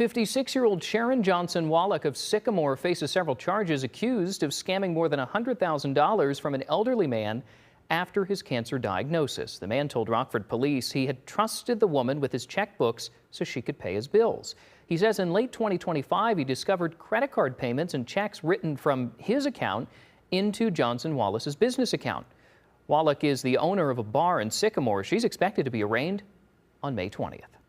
56-year-old Sharon Johnson Wallach of Sycamore faces several charges, accused of scamming more than $100,000 from an elderly man after his cancer diagnosis. The man told Rockford police he had trusted the woman with his checkbooks so she could pay his bills. He says in late 2025 he discovered credit card payments and checks written from his account into Johnson Wallace's business account. Wallach is the owner of a bar in Sycamore. She's expected to be arraigned on May 20th.